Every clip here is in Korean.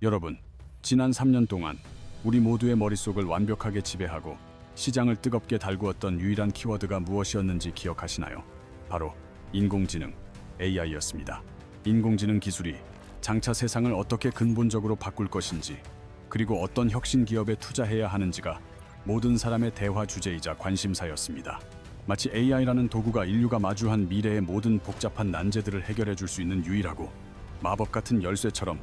여러분, 지난 3년 동안 우리 모두의 머릿속을 완벽하게 지배하고 시장을 뜨겁게 달구었던 유일한 키워드가 무엇이었는지 기억하시나요? 바로 인공지능, AI였습니다. 인공지능 기술이 장차 세상을 어떻게 근본적으로 바꿀 것인지, 그리고 어떤 혁신 기업에 투자해야 하는지가 모든 사람의 대화 주제이자 관심사였습니다. 마치 AI라는 도구가 인류가 마주한 미래의 모든 복잡한 난제들을 해결해 줄 수 있는 유일하고 마법 같은 열쇠처럼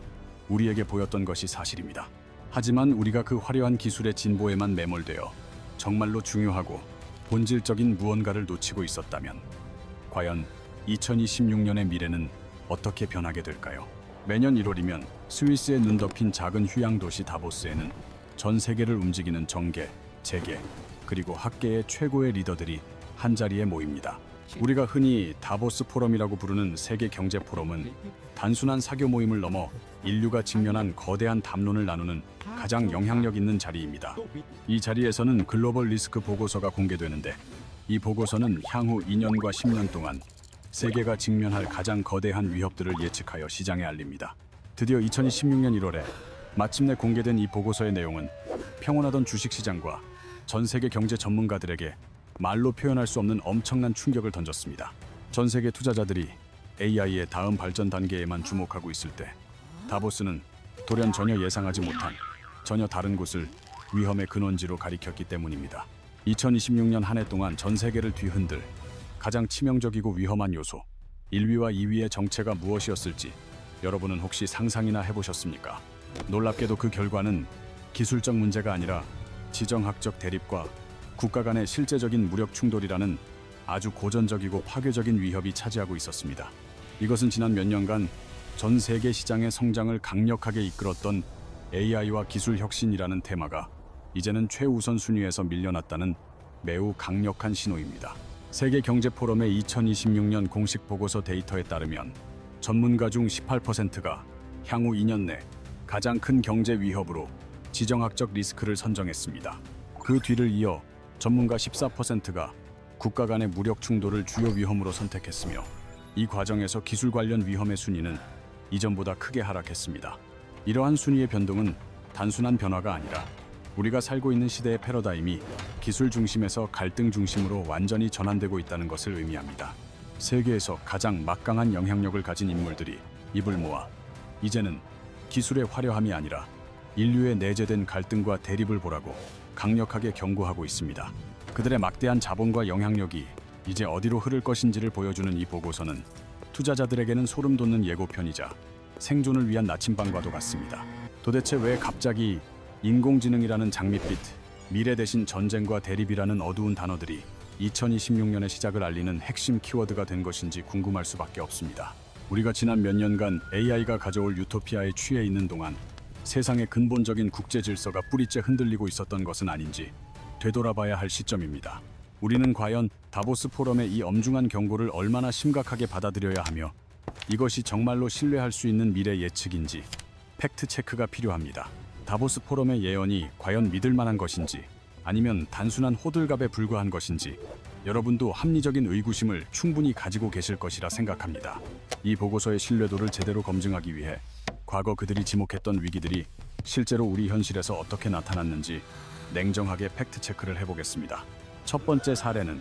우리에게 보였던 것이 사실입니다. 하지만 우리가 그 화려한 기술의 진보에만 매몰되어 정말로 중요하고 본질적인 무언가를 놓치고 있었다면 과연 2026년의 미래는 어떻게 변하게 될까요? 매년 1월이면 스위스에 눈 덮인 작은 휴양 도시 다보스에는 전 세계를 움직이는 정계, 재계, 그리고 학계의 최고의 리더들이 한자리에 모입니다. 우리가 흔히 다보스 포럼이라고 부르는 세계 경제 포럼은 단순한 사교 모임을 넘어 인류가 직면한 거대한 담론을 나누는 가장 영향력 있는 자리입니다. 이 자리에서는 글로벌 리스크 보고서가 공개되는데, 이 보고서는 향후 2년과 10년 동안 세계가 직면할 가장 거대한 위협들을 예측하여 시장에 알립니다. 드디어 2016년 1월에 마침내 공개된 이 보고서의 내용은 평온하던 주식시장과 전 세계 경제 전문가들에게 말로 표현할 수 없는 엄청난 충격을 던졌습니다. 전 세계 투자자들이 AI의 다음 발전 단계에만 주목하고 있을 때, 다보스는 돌연 전혀 예상하지 못한 전혀 다른 곳을 위험의 근원지로 가리켰기 때문입니다. 2026년 한 해 동안 전 세계를 뒤흔들 가장 치명적이고 위험한 요소 1위와 2위의 정체가 무엇이었을지 여러분은 혹시 상상이나 해보셨습니까? 놀랍게도 그 결과는 기술적 문제가 아니라 지정학적 대립과 국가 간의 실제적인 무력 충돌이라는 아주 고전적이고 파괴적인 위협이 차지하고 있었습니다. 이것은 지난 몇 년간 전 세계 시장의 성장을 강력하게 이끌었던 AI와 기술 혁신이라는 테마가 이제는 최우선 순위에서 밀려났다는 매우 강력한 신호입니다. 세계 경제 포럼의 2026년 공식 보고서 데이터에 따르면 전문가 중 18%가 향후 2년 내 가장 큰 경제 위협으로 지정학적 리스크를 선정했습니다. 그 뒤를 이어 전문가 14%가 국가 간의 무력 충돌을 주요 위험으로 선택했으며, 이 과정에서 기술 관련 위험의 순위는 이전보다 크게 하락했습니다. 이러한 순위의 변동은 단순한 변화가 아니라 우리가 살고 있는 시대의 패러다임이 기술 중심에서 갈등 중심으로 완전히 전환되고 있다는 것을 의미합니다. 세계에서 가장 막강한 영향력을 가진 인물들이 입을 모아 이제는 기술의 화려함이 아니라 인류의 내재된 갈등과 대립을 보라고 강력하게 경고하고 있습니다. 그들의 막대한 자본과 영향력이 이제 어디로 흐를 것인지를 보여주는 이 보고서는 투자자들에게는 소름 돋는 예고편이자 생존을 위한 나침반과도 같습니다. 도대체 왜 갑자기 인공지능이라는 장밋빛, 미래 대신 전쟁과 대립이라는 어두운 단어들이 2026년의 시작을 알리는 핵심 키워드가 된 것인지 궁금할 수밖에 없습니다. 우리가 지난 몇 년간 AI가 가져올 유토피아에 취해 있는 동안 세상의 근본적인 국제 질서가 뿌리째 흔들리고 있었던 것은 아닌지 되돌아봐야 할 시점입니다. 우리는 과연 다보스 포럼의 이 엄중한 경고를 얼마나 심각하게 받아들여야 하며, 이것이 정말로 신뢰할 수 있는 미래 예측인지 팩트 체크가 필요합니다. 다보스 포럼의 예언이 과연 믿을 만한 것인지 아니면 단순한 호들갑에 불과한 것인지 여러분도 합리적인 의구심을 충분히 가지고 계실 것이라 생각합니다. 이 보고서의 신뢰도를 제대로 검증하기 위해 과거 그들이 지목했던 위기들이 실제로 우리 현실에서 어떻게 나타났는지 냉정하게 팩트 체크를 해보겠습니다. 첫 번째 사례는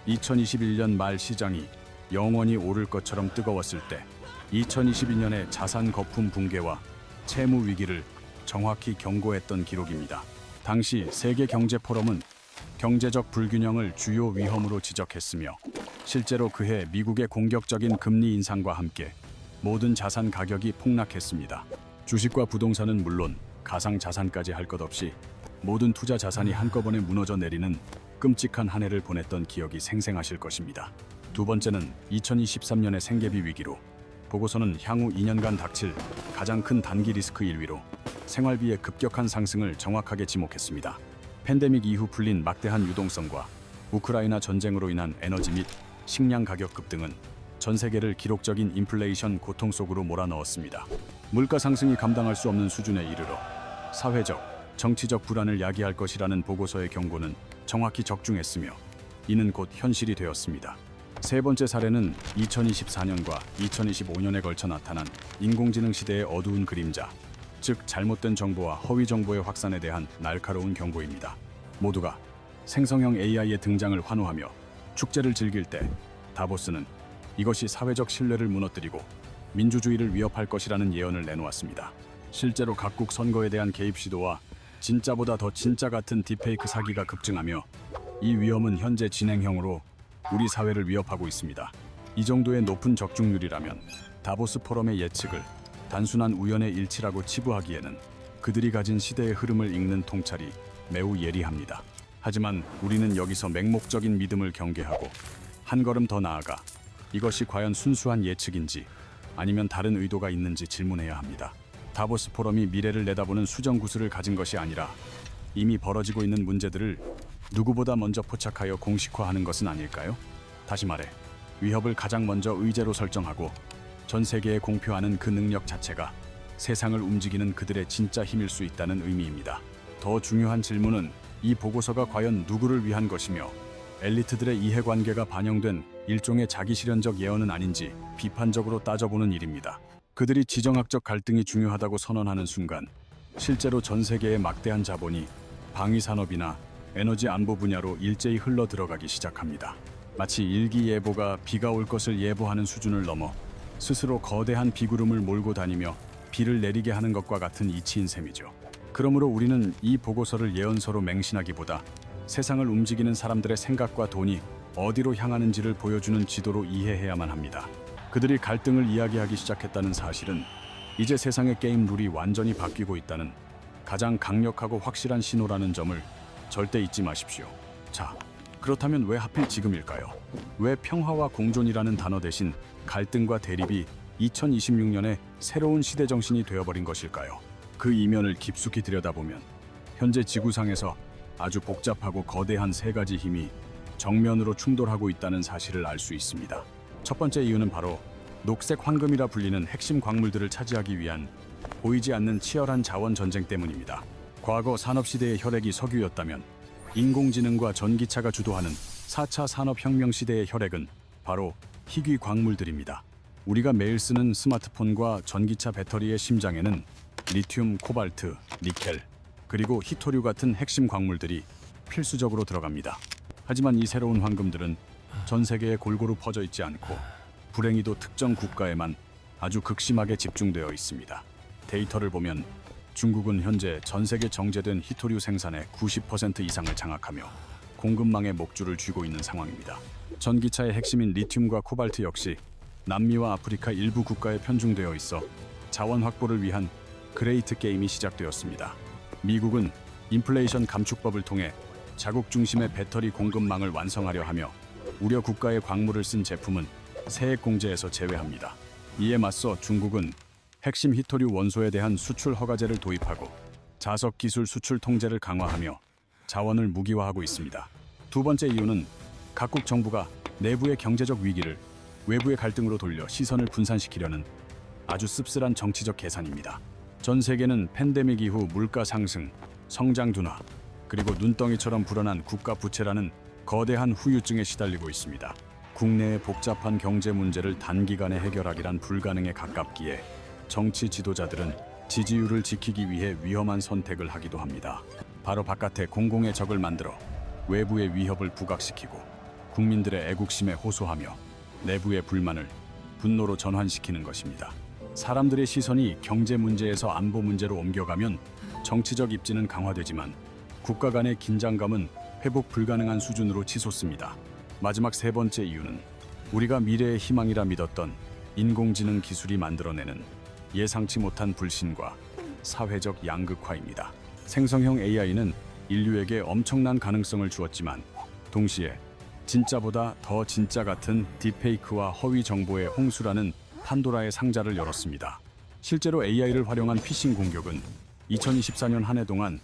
2021년 말 시장이 영원히 오를 것처럼 뜨거웠을 때 2022년의 자산 거품 붕괴와 채무 위기를 정확히 경고했던 기록입니다. 당시 세계 경제 포럼은 경제적 불균형을 주요 위험으로 지적했으며, 실제로 그해 미국의 공격적인 금리 인상과 함께 모든 자산 가격이 폭락했습니다. 주식과 부동산은 물론 가상 자산까지 할 것 없이 모든 투자 자산이 한꺼번에 무너져 내리는 끔찍한 한 해를 보냈던 기억이 생생하실 것입니다. 두 번째는 2023년의 생계비 위기로, 보고서는 향후 2년간 닥칠 가장 큰 단기 리스크 1위로 생활비의 급격한 상승을 정확하게 지목했습니다. 팬데믹 이후 풀린 막대한 유동성과 우크라이나 전쟁으로 인한 에너지 및 식량 가격 급등은 전 세계를 기록적인 인플레이션 고통 속으로 몰아넣었습니다. 물가 상승이 감당할 수 없는 수준에 이르러 사회적, 정치적 불안을 야기할 것이라는 보고서의 경고는 정확히 적중했으며, 이는 곧 현실이 되었습니다. 세 번째 사례는 2024년과 2025년에 걸쳐 나타난 인공지능 시대의 어두운 그림자, 즉 잘못된 정보와 허위 정보의 확산에 대한 날카로운 경고입니다. 모두가 생성형 AI의 등장을 환호하며 축제를 즐길 때 다보스는 이것이 사회적 신뢰를 무너뜨리고 민주주의를 위협할 것이라는 예언을 내놓았습니다. 실제로 각국 선거에 대한 개입 시도와 진짜보다 더 진짜 같은 딥페이크 사기가 급증하며 이 위험은 현재 진행형으로 우리 사회를 위협하고 있습니다. 이 정도의 높은 적중률이라면 다보스 포럼의 예측을 단순한 우연의 일치라고 치부하기에는 그들이 가진 시대의 흐름을 읽는 통찰이 매우 예리합니다. 하지만 우리는 여기서 맹목적인 믿음을 경계하고 한 걸음 더 나아가 이것이 과연 순수한 예측인지 아니면 다른 의도가 있는지 질문해야 합니다. 다보스 포럼이 미래를 내다보는 수정구슬을 가진 것이 아니라 이미 벌어지고 있는 문제들을 누구보다 먼저 포착하여 공식화하는 것은 아닐까요? 다시 말해 위협을 가장 먼저 의제로 설정하고 전 세계에 공표하는 그 능력 자체가 세상을 움직이는 그들의 진짜 힘일 수 있다는 의미입니다. 더 중요한 질문은 이 보고서가 과연 누구를 위한 것이며 엘리트들의 이해관계가 반영된 일종의 자기실현적 예언은 아닌지 비판적으로 따져보는 일입니다. 그들이 지정학적 갈등이 중요하다고 선언하는 순간 실제로 전 세계의 막대한 자본이 방위산업이나 에너지 안보 분야로 일제히 흘러 들어가기 시작합니다. 마치 일기예보가 비가 올 것을 예보하는 수준을 넘어 스스로 거대한 비구름을 몰고 다니며 비를 내리게 하는 것과 같은 이치인 셈이죠. 그러므로 우리는 이 보고서를 예언서로 맹신하기보다 세상을 움직이는 사람들의 생각과 돈이 어디로 향하는지를 보여주는 지도로 이해해야만 합니다. 그들이 갈등을 이야기하기 시작했다는 사실은 이제 세상의 게임 룰이 완전히 바뀌고 있다는 가장 강력하고 확실한 신호라는 점을 절대 잊지 마십시오. 자, 그렇다면 왜 하필 지금일까요? 왜 평화와 공존이라는 단어 대신 갈등과 대립이 2026년의 새로운 시대 정신이 되어버린 것일까요? 그 이면을 깊숙이 들여다보면 현재 지구상에서 아주 복잡하고 거대한 세 가지 힘이 정면으로 충돌하고 있다는 사실을 알 수 있습니다. 첫 번째 이유는 바로 녹색 황금이라 불리는 핵심 광물들을 차지하기 위한 보이지 않는 치열한 자원 전쟁 때문입니다. 과거 산업시대의 혈액이 석유였다면 인공지능과 전기차가 주도하는 4차 산업혁명 시대의 혈액은 바로 희귀 광물들입니다. 우리가 매일 쓰는 스마트폰과 전기차 배터리의 심장에는 리튬, 코발트, 니켈, 그리고 히토류 같은 핵심 광물들이 필수적으로 들어갑니다. 하지만 이 새로운 황금들은 전 세계에 골고루 퍼져 있지 않고 불행히도 특정 국가에만 아주 극심하게 집중되어 있습니다. 데이터를 보면 중국은 현재 전 세계 정제된 히토류 생산의 90% 이상을 장악하며 공급망의 목줄을 쥐고 있는 상황입니다. 전기차의 핵심인 리튬과 코발트 역시 남미와 아프리카 일부 국가에 편중되어 있어 자원 확보를 위한 그레이트 게임이 시작되었습니다. 미국은 인플레이션 감축법을 통해 자국 중심의 배터리 공급망을 완성하려 하며 우려 국가의 광물을 쓴 제품은 세액 공제에서 제외합니다. 이에 맞서 중국은 핵심 히토류 원소에 대한 수출 허가제를 도입하고 자석 기술 수출 통제를 강화하며 자원을 무기화하고 있습니다. 두 번째 이유는 각국 정부가 내부의 경제적 위기를 외부의 갈등으로 돌려 시선을 분산시키려는 아주 씁쓸한 정치적 계산입니다. 전 세계는 팬데믹 이후 물가 상승, 성장 둔화, 그리고 눈덩이처럼 불어난 국가 부채라는 거대한 후유증에 시달리고 있습니다. 국내의 복잡한 경제 문제를 단기간에 해결하기란 불가능에 가깝기에 정치 지도자들은 지지율을 지키기 위해 위험한 선택을 하기도 합니다. 바로 바깥에 공공의 적을 만들어 외부의 위협을 부각시키고 국민들의 애국심에 호소하며 내부의 불만을 분노로 전환시키는 것입니다. 사람들의 시선이 경제 문제에서 안보 문제로 옮겨가면 정치적 입지는 강화되지만 국가 간의 긴장감은 회복 불가능한 수준으로 치솟습니다. 마지막 세 번째 이유는 우리가 미래의 희망이라 믿었던 인공지능 기술이 만들어내는 예상치 못한 불신과 사회적 양극화입니다. 생성형 AI는 인류에게 엄청난 가능성을 주었지만 동시에 진짜보다 더 진짜 같은 딥페이크와 허위 정보의 홍수라는 판도라의 상자를 열었습니다. 실제로 AI를 활용한 피싱 공격은 2024년 한 해 동안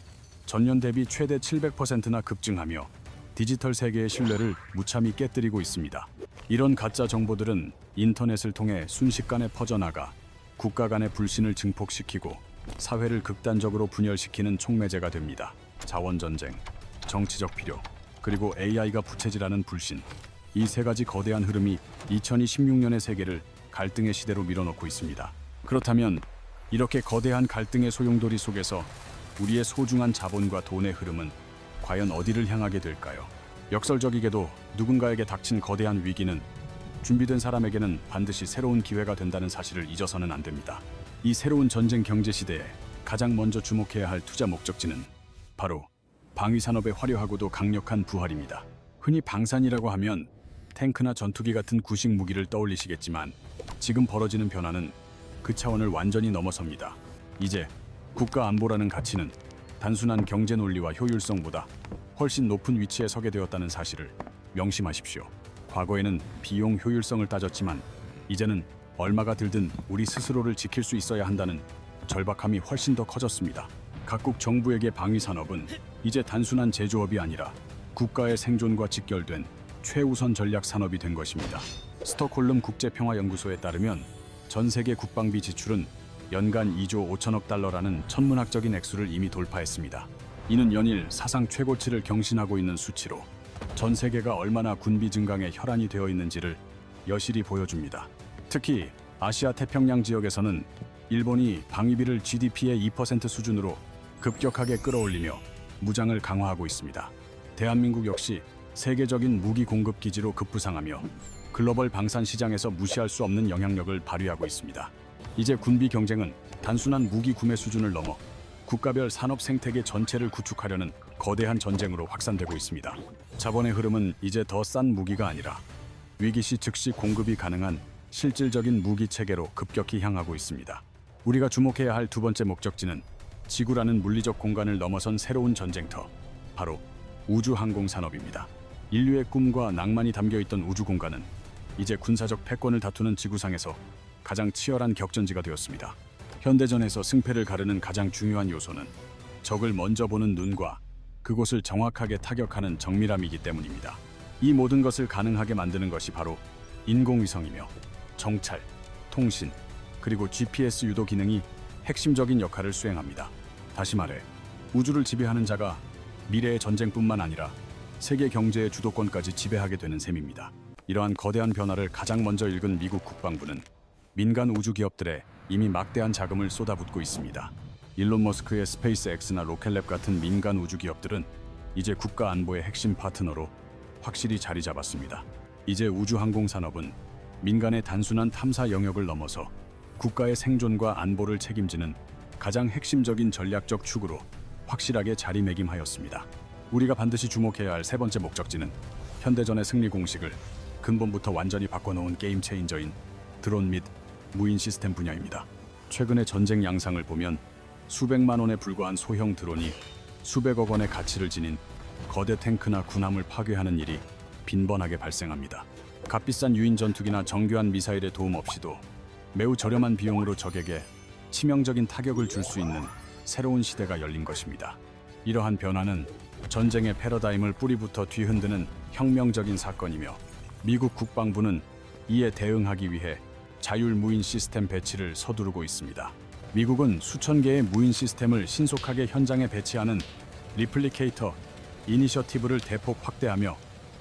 전년 대비 최대 700%나 급증하며 디지털 세계의 신뢰를 무참히 깨뜨리고 있습니다. 이런 가짜 정보들은 인터넷을 통해 순식간에 퍼져나가 국가 간의 불신을 증폭시키고 사회를 극단적으로 분열시키는 촉매제가 됩니다. 자원전쟁, 정치적 필요, 그리고 AI가 부채질하는 불신. 이 세 가지 거대한 흐름이 2026년의 세계를 갈등의 시대로 밀어넣고 있습니다. 그렇다면 이렇게 거대한 갈등의 소용돌이 속에서 우리의 소중한 자본과 돈의 흐름은 과연 어디를 향하게 될까요? 역설적이게도 누군가에게 닥친 거대한 위기는 준비된 사람에게는 반드시 새로운 기회가 된다는 사실을 잊어서는 안 됩니다. 이 새로운 전쟁 경제 시대에 가장 먼저 주목해야 할 투자 목적지는 바로 방위산업의 화려하고도 강력한 부활입니다. 흔히 방산이라고 하면 탱크나 전투기 같은 구식 무기를 떠올리시겠지만 지금 벌어지는 변화는 그 차원을 완전히 넘어섭니다. 이제 국가 안보라는 가치는 단순한 경제 논리와 효율성보다 훨씬 높은 위치에 서게 되었다는 사실을 명심하십시오. 과거에는 비용 효율성을 따졌지만 이제는 얼마가 들든 우리 스스로를 지킬 수 있어야 한다는 절박함이 훨씬 더 커졌습니다. 각국 정부에게 방위산업은 이제 단순한 제조업이 아니라 국가의 생존과 직결된 최우선 전략 산업이 된 것입니다. 스톡홀름 국제평화연구소에 따르면 전 세계 국방비 지출은 연간 2조 5천억 달러라는 천문학적인 액수를 이미 돌파했습니다. 이는 연일 사상 최고치를 경신하고 있는 수치로 전 세계가 얼마나 군비 증강에 혈안이 되어 있는지를 여실히 보여줍니다. 특히 아시아 태평양 지역에서는 일본이 방위비를 GDP의 2% 수준으로 급격하게 끌어올리며 무장을 강화하고 있습니다. 대한민국 역시 세계적인 무기 공급 기지로 급부상하며 글로벌 방산 시장에서 무시할 수 없는 영향력을 발휘하고 있습니다. 이제 군비 경쟁은 단순한 무기 구매 수준을 넘어 국가별 산업 생태계 전체를 구축하려는 거대한 전쟁으로 확산되고 있습니다. 자본의 흐름은 이제 더 싼 무기가 아니라 위기 시 즉시 공급이 가능한 실질적인 무기 체계로 급격히 향하고 있습니다. 우리가 주목해야 할 두 번째 목적지는 지구라는 물리적 공간을 넘어선 새로운 전쟁터, 바로 우주항공 산업입니다. 인류의 꿈과 낭만이 담겨있던 우주 공간은 이제 군사적 패권을 다투는 지구상에서 가장 치열한 격전지가 되었습니다. 현대전에서 승패를 가르는 가장 중요한 요소는 적을 먼저 보는 눈과 그곳을 정확하게 타격하는 정밀함이기 때문입니다. 이 모든 것을 가능하게 만드는 것이 바로 인공위성이며 정찰, 통신, 그리고 GPS 유도 기능이 핵심적인 역할을 수행합니다. 다시 말해, 우주를 지배하는 자가 미래의 전쟁뿐만 아니라 세계 경제의 주도권까지 지배하게 되는 셈입니다. 이러한 거대한 변화를 가장 먼저 읽은 미국 국방부는 민간 우주 기업들에 이미 막대한 자금을 쏟아붓고 있습니다. 일론 머스크의 스페이스X나 로켓랩 같은 민간 우주 기업들은 이제 국가 안보의 핵심 파트너로 확실히 자리 잡았습니다. 이제 우주항공 산업은 민간의 단순한 탐사 영역을 넘어서 국가의 생존과 안보를 책임지는 가장 핵심적인 전략적 축으로 확실하게 자리매김하였습니다. 우리가 반드시 주목해야 할 세 번째 목적지는 현대전의 승리 공식을 근본부터 완전히 바꿔놓은 게임 체인저인 드론 및 무인 시스템 분야입니다. 최근의 전쟁 양상을 보면 수백만 원에 불과한 소형 드론이 수백억 원의 가치를 지닌 거대 탱크나 군함을 파괴하는 일이 빈번하게 발생합니다. 값비싼 유인 전투기나 정교한 미사일의 도움 없이도 매우 저렴한 비용으로 적에게 치명적인 타격을 줄 수 있는 새로운 시대가 열린 것입니다. 이러한 변화는 전쟁의 패러다임을 뿌리부터 뒤흔드는 혁명적인 사건이며 미국 국방부는 이에 대응하기 위해 자율 무인 시스템 배치를 서두르고 있습니다. 미국은 수천 개의 무인 시스템을 신속하게 현장에 배치하는 리플리케이터 이니셔티브를 대폭 확대하며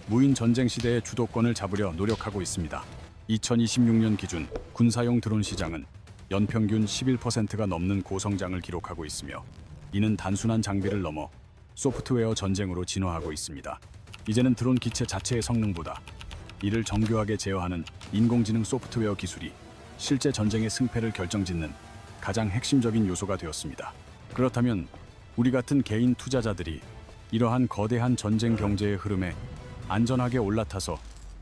무인 전쟁 시대의 주도권을 잡으려 노력하고 있습니다. 2026년 기준 군사용 드론 시장은 연평균 11%가 넘는 고성장을 기록하고 있으며 이는 단순한 장비를 넘어 소프트웨어 전쟁으로 진화하고 있습니다. 이제는 드론 기체 자체의 성능보다 이를 정교하게 제어하는 인공지능 소프트웨어 기술이 실제 전쟁의 승패를 결정짓는 가장 핵심적인 요소가 되었습니다. 그렇다면 우리 같은 개인 투자자들이 이러한 거대한 전쟁 경제의 흐름에 안전하게 올라타서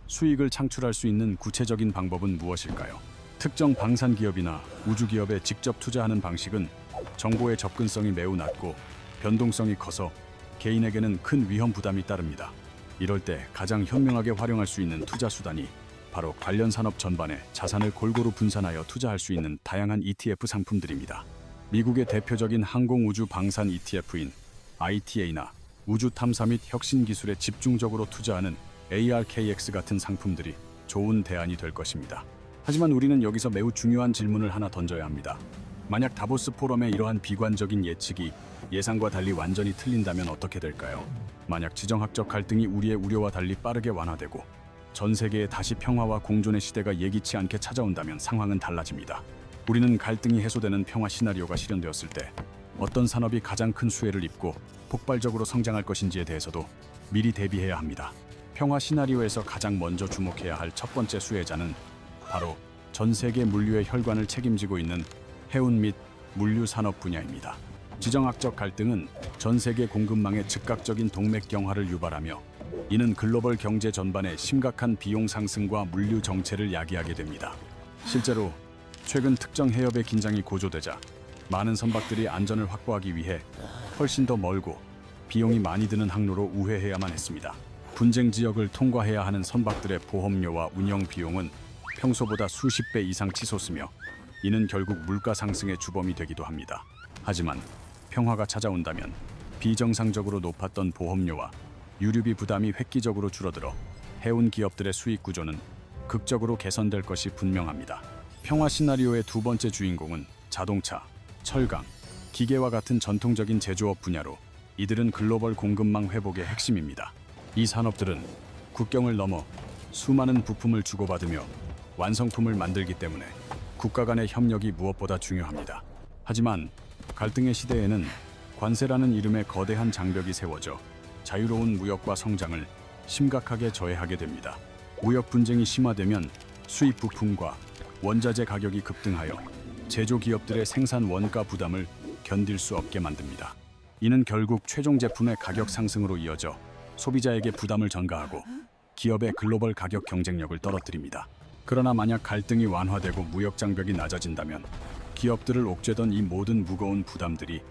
수익을 창출할 수 있는 구체적인 방법은 무엇일까요? 특정 방산 기업이나 우주 기업에 직접 투자하는 방식은 정보의 접근성이 매우 낮고 변동성이 커서 개인에게는 큰 위험 부담이 따릅니다. 이럴 때 가장 현명하게 활용할 수 있는 투자 수단이 바로 관련 산업 전반에 자산을 골고루 분산하여 투자할 수 있는 다양한 ETF 상품들입니다. 미국의 대표적인 항공우주 방산 ETF인 ITA나 우주 탐사 및 혁신 기술에 집중적으로 투자하는 ARKX 같은 상품들이 좋은 대안이 될 것입니다. 하지만 우리는 여기서 매우 중요한 질문을 하나 던져야 합니다. 만약 다보스 포럼의 이러한 비관적인 예측이 예상과 달리 완전히 틀린다면 어떻게 될까요? 만약 지정학적 갈등이 우리의 우려와 달리 빠르게 완화되고 전 세계에 다시 평화와 공존의 시대가 예기치 않게 찾아온다면 상황은 달라집니다. 우리는 갈등이 해소되는 평화 시나리오가 실현되었을 때 어떤 산업이 가장 큰 수혜를 입고 폭발적으로 성장할 것인지에 대해서도 미리 대비해야 합니다. 평화 시나리오에서 가장 먼저 주목해야 할 첫 번째 수혜자는 바로 전 세계 물류의 혈관을 책임지고 있는 해운 및 물류 산업 분야입니다. 지정학적 갈등은 전 세계 공급망의 즉각적인 동맥경화를 유발하며 이는 글로벌 경제 전반에 심각한 비용 상승과 물류 정체를 야기하게 됩니다. 실제로 최근 특정 해협의 긴장이 고조되자 많은 선박들이 안전을 확보하기 위해 훨씬 더 멀고 비용이 많이 드는 항로로 우회해야만 했습니다. 분쟁 지역을 통과해야 하는 선박들의 보험료와 운영 비용은 평소보다 수십 배 이상 치솟으며 이는 결국 물가 상승의 주범이 되기도 합니다. 하지만 평화가 찾아온다면 비정상적으로 높았던 보험료와 유류비 부담이 획기적으로 줄어들어 해운 기업들의 수익 구조는 극적으로 개선될 것이 분명합니다. 평화 시나리오의 두 번째 주인공은 자동차, 철강, 기계와 같은 전통적인 제조업 분야로 이들은 글로벌 공급망 회복의 핵심입니다. 이 산업들은 국경을 넘어 수많은 부품을 주고받으며 완성품을 만들기 때문에 국가 간의 협력이 무엇보다 중요합니다. 하지만 갈등의 시대에는 관세라는 이름의 거대한 장벽이 세워져 자유로운 무역과 성장을 심각하게 저해하게 됩니다. 무역 분쟁이 심화되면 수입 부품과 원자재 가격이 급등하여 제조 기업들의 생산 원가 부담을 견딜 수 없게 만듭니다. 이는 결국 최종 제품의 가격 상승으로 이어져 소비자에게 부담을 전가하고 기업의 글로벌 가격 경쟁력을 떨어뜨립니다. 그러나 만약 갈등이 완화되고 무역 장벽이 낮아진다면 기업들을 옥죄던 이 모든 무거운 부담들이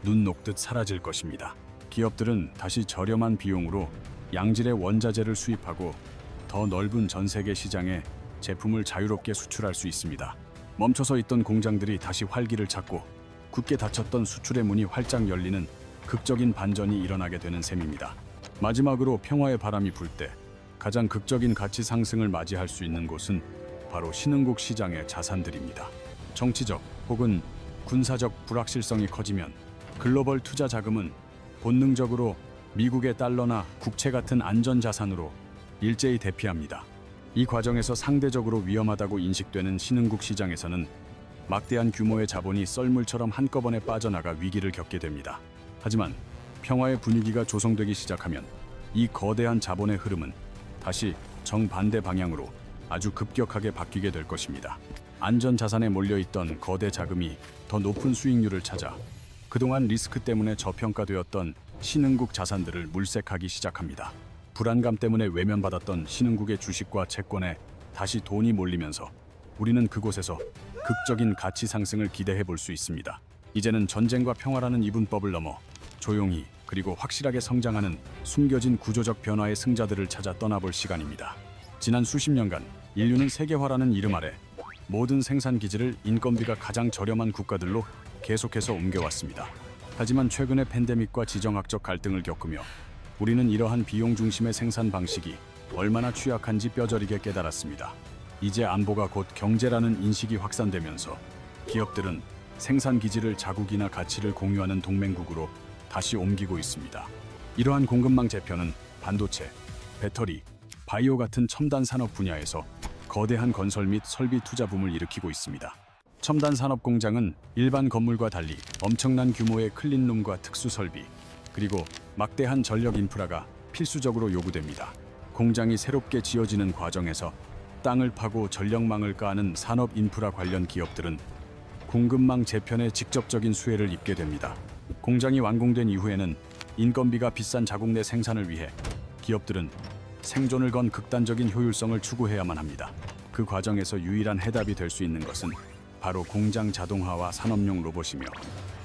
눈 녹듯 사라질 것입니다. 기업들은 다시 저렴한 비용으로 양질의 원자재를 수입하고 더 넓은 전 세계 시장에 제품을 자유롭게 수출할 수 있습니다. 멈춰서 있던 공장들이 다시 활기를 찾고 굳게 닫혔던 수출의 문이 활짝 열리는 극적인 반전이 일어나게 되는 셈입니다. 마지막으로 평화의 바람이 불 때 가장 극적인 가치 상승을 맞이할 수 있는 곳은 바로 신흥국 시장의 자산들입니다. 정치적 혹은 군사적 불확실성이 커지면 글로벌 투자 자금은 본능적으로 미국의 달러나 국채 같은 안전 자산으로 일제히 대피합니다. 이 과정에서 상대적으로 위험하다고 인식되는 신흥국 시장에서는 막대한 규모의 자본이 썰물처럼 한꺼번에 빠져나가 위기를 겪게 됩니다. 하지만 평화의 분위기가 조성되기 시작하면 이 거대한 자본의 흐름은 다시 정반대 방향으로 아주 급격하게 바뀌게 될 것입니다. 안전 자산에 몰려있던 거대 자금이 더 높은 수익률을 찾아 그동안 리스크 때문에 저평가되었던 신흥국 자산들을 물색하기 시작합니다. 불안감 때문에 외면받았던 신흥국의 주식과 채권에 다시 돈이 몰리면서 우리는 그곳에서 극적인 가치 상승을 기대해 볼 수 있습니다. 이제는 전쟁과 평화라는 이분법을 넘어 조용히 그리고 확실하게 성장하는 숨겨진 구조적 변화의 승자들을 찾아 떠나볼 시간입니다. 지난 수십 년간 인류는 세계화라는 이름 아래 모든 생산 기지를 인건비가 가장 저렴한 국가들로 계속해서 옮겨왔습니다. 하지만 최근의 팬데믹과 지정학적 갈등을 겪으며 우리는 이러한 비용 중심의 생산 방식이 얼마나 취약한지 뼈저리게 깨달았습니다. 이제 안보가 곧 경제라는 인식이 확산되면서 기업들은 생산 기지를 자국이나 가치를 공유하는 동맹국으로 다시 옮기고 있습니다. 이러한 공급망 재편은 반도체, 배터리, 바이오 같은 첨단 산업 분야에서 거대한 건설 및 설비 투자 붐을 일으키고 있습니다. 첨단 산업 공장은 일반 건물과 달리 엄청난 규모의 클린룸과 특수 설비, 그리고 막대한 전력 인프라가 필수적으로 요구됩니다. 공장이 새롭게 지어지는 과정에서 땅을 파고 전력망을 까는 산업 인프라 관련 기업들은 공급망 재편에 직접적인 수혜를 입게 됩니다. 공장이 완공된 이후에는 인건비가 비싼 자국 내 생산을 위해 기업들은 생존을 건 극단적인 효율성을 추구해야만 합니다. 그 과정에서 유일한 해답이 될 수 있는 것은 바로 공장 자동화와 산업용 로봇이며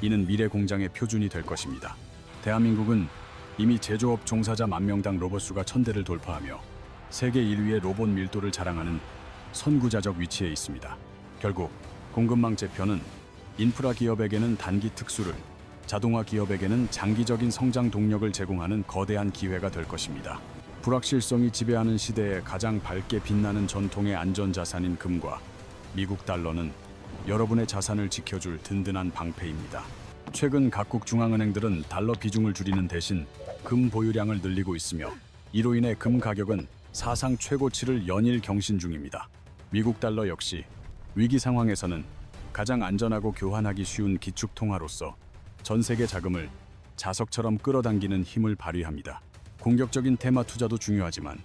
이는 미래 공장의 표준이 될 것입니다. 대한민국은 이미 제조업 종사자 10,000명당 로봇 수가 1,000대를 돌파하며 세계 1위의 로봇 밀도를 자랑하는 선구자적 위치에 있습니다. 결국 공급망 재편은 인프라 기업에게는 단기 특수를, 자동화 기업에게는 장기적인 성장 동력을 제공하는 거대한 기회가 될 것입니다. 불확실성이 지배하는 시대에 가장 밝게 빛나는 전통의 안전자산인 금과 미국 달러는 여러분의 자산을 지켜줄 든든한 방패입니다. 최근 각국 중앙은행들은 달러 비중을 줄이는 대신 금 보유량을 늘리고 있으며 이로 인해 금 가격은 사상 최고치를 연일 경신 중입니다. 미국 달러 역시 위기 상황에서는 가장 안전하고 교환하기 쉬운 기축 통화로서 전 세계 자금을 자석처럼 끌어당기는 힘을 발휘합니다. 공격적인 테마 투자도 중요하지만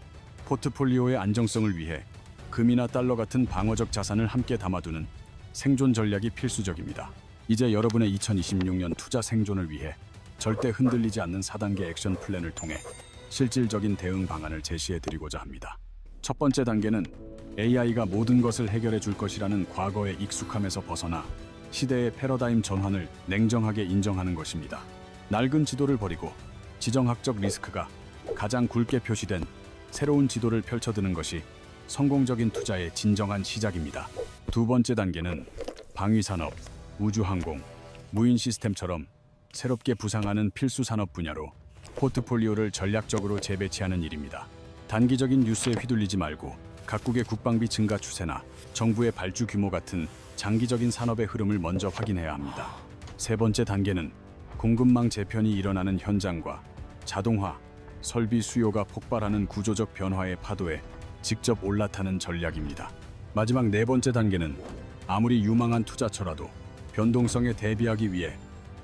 포트폴리오의 안정성을 위해 금이나 달러 같은 방어적 자산을 함께 담아두는 생존 전략이 필수적입니다. 이제 여러분의 2026년 투자 생존을 위해 절대 흔들리지 않는 4단계 액션 플랜을 통해 실질적인 대응 방안을 제시해 드리고자 합니다. 첫 번째 단계는 AI가 모든 것을 해결해 줄 것이라는 과거의 익숙함에서 벗어나 시대의 패러다임 전환을 냉정하게 인정하는 것입니다. 낡은 지도를 버리고 지정학적 리스크가 가장 굵게 표시된 새로운 지도를 펼쳐드는 것이 성공적인 투자의 진정한 시작입니다. 두 번째 단계는 방위산업, 우주항공, 무인 시스템처럼 새롭게 부상하는 필수 산업 분야로 포트폴리오를 전략적으로 재배치하는 일입니다. 단기적인 뉴스에 휘둘리지 말고 각국의 국방비 증가 추세나 정부의 발주 규모 같은 장기적인 산업의 흐름을 먼저 확인해야 합니다. 세 번째 단계는 공급망 재편이 일어나는 현장과 자동화, 설비 수요가 폭발하는 구조적 변화의 파도에 직접 올라타는 전략입니다. 마지막 네 번째 단계는 아무리 유망한 투자처라도 변동성에 대비하기 위해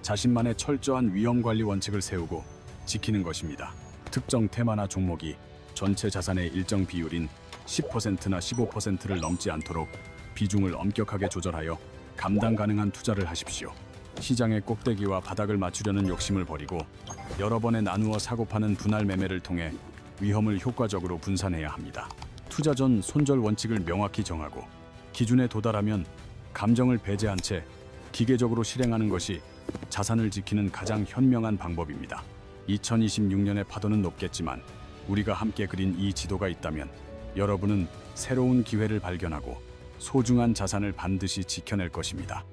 자신만의 철저한 위험 관리 원칙을 세우고 지키는 것입니다. 특정 테마나 종목이 전체 자산의 일정 비율인 10%나 15%를 넘지 않도록 비중을 엄격하게 조절하여 감당 가능한 투자를 하십시오. 시장의 꼭대기와 바닥을 맞추려는 욕심을 버리고 여러 번에 나누어 사고 파는 분할 매매를 통해 위험을 효과적으로 분산해야 합니다. 투자 전 손절 원칙을 명확히 정하고 기준에 도달하면 감정을 배제한 채 기계적으로 실행하는 것이 자산을 지키는 가장 현명한 방법입니다. 2026년의 파도는 높겠지만 우리가 함께 그린 이 지도가 있다면 여러분은 새로운 기회를 발견하고 소중한 자산을 반드시 지켜낼 것입니다.